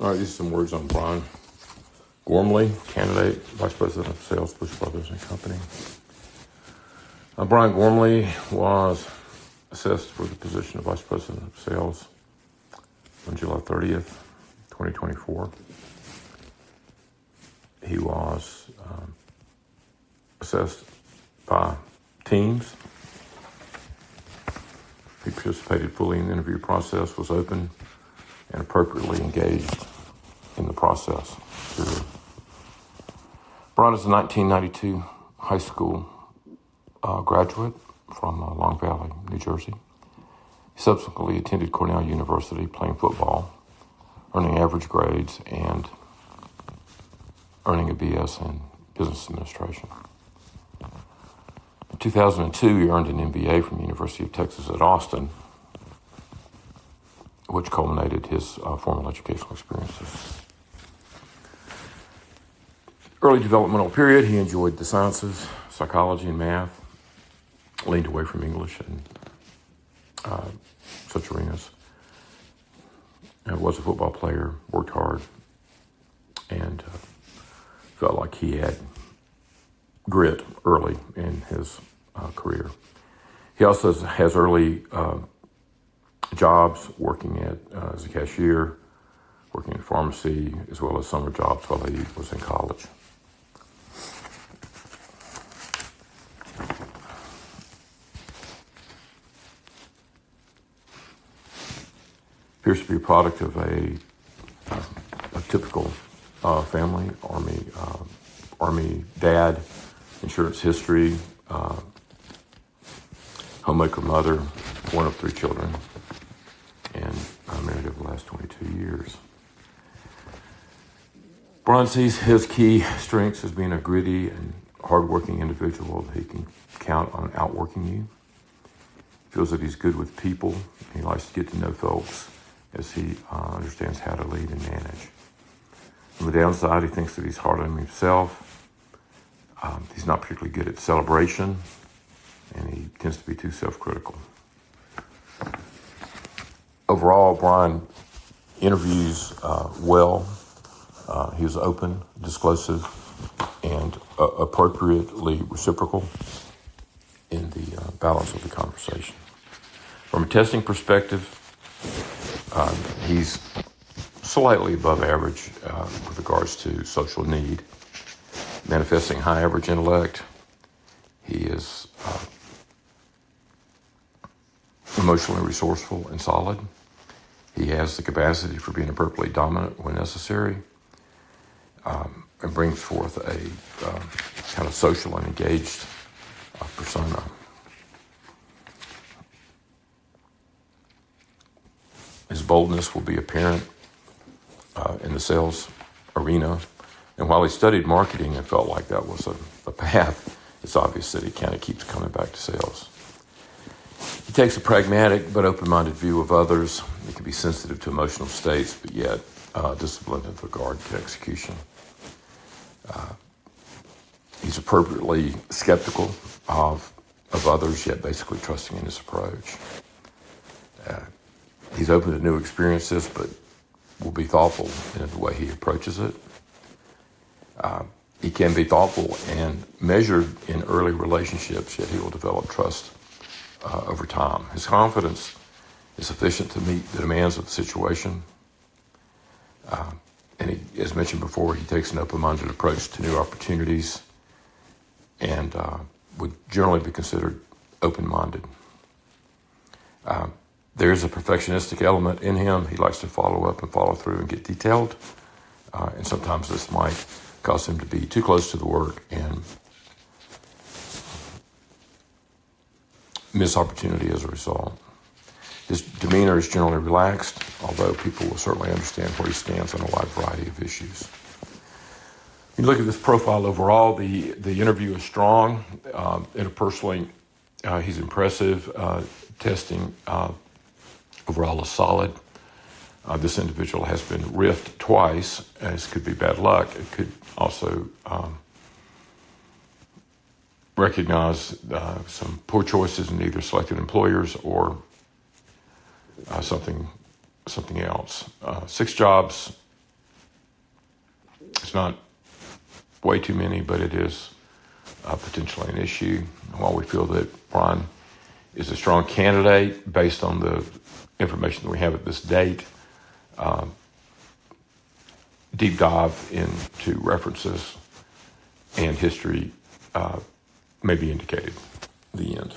All right, these are some words on Brian Gormley, candidate, Vice President of Sales, Bush Brothers and Company. Brian Gormley was assessed for the position of Vice President of Sales on July 30th, 2024. He was assessed by teams. He participated fully in the interview process, was open and appropriately engaged in the process. Brian is a 1992 high school graduate from Long Valley, New Jersey. He subsequently attended Cornell University playing football, earning average grades and earning a BS in business administration. In 2002, he earned an MBA from the University of Texas at Austin, which culminated his formal educational experiences. Early developmental period, he enjoyed the sciences, psychology, and math, leaned away from English and such arenas. Was a football player, worked hard, and felt like he had grit early in his career. He also has early jobs working as a cashier, working in pharmacy, as well as summer jobs while he was in college. Appears to be a product of a typical family, Army dad, insurance history, homemaker mother, one of 3 children, and married over the last 22 years. Brian sees his key strengths as being a gritty and hardworking individual. He can count on outworking you. Feels that he's good with people. He likes to get to know folks as he understands how to lead and manage. On the downside, he thinks that he's hard on himself. He's not particularly good at celebration, and he tends to be too self-critical. Overall, Brian interviews well. He was open, disclosive, and appropriately reciprocal in the balance of the conversation. From a testing perspective, he's slightly above average with regards to social need, manifesting high average intellect. He is emotionally resourceful and solid. He has the capacity for being appropriately dominant when necessary, and brings forth a kind of social and engaged persona. His boldness will be apparent in the sales arena. And while he studied marketing and felt like that was a path, it's obvious that he kind of keeps coming back to sales. He takes a pragmatic but open-minded view of others. He can be sensitive to emotional states, but yet disciplined with regard to execution. He's appropriately skeptical of others, yet basically trusting in his approach. He's open to new experiences, but will be thoughtful in the way he approaches it. He can be thoughtful and measured in early relationships, yet he will develop trust over time. His confidence is sufficient to meet the demands of the situation. And he, as mentioned before, he takes an open-minded approach to new opportunities and would generally be considered open-minded. There is a perfectionistic element in him. He likes to follow up and follow through and get detailed. And sometimes this might cause him to be too close to the work and miss opportunity as a result. His demeanor is generally relaxed, although people will certainly understand where he stands on a wide variety of issues. When you look at this profile overall, the interview is strong. Interpersonally, he's impressive. Testing overall is solid. This individual has been riffed twice, as could be bad luck. It could also recognize some poor choices in either selected employers or something else. 6 jobs It's not way too many, but it is potentially an issue. And while we feel that Brian is a strong candidate based on the information that we have at this date, deep dive into references and history may be indicated. The end.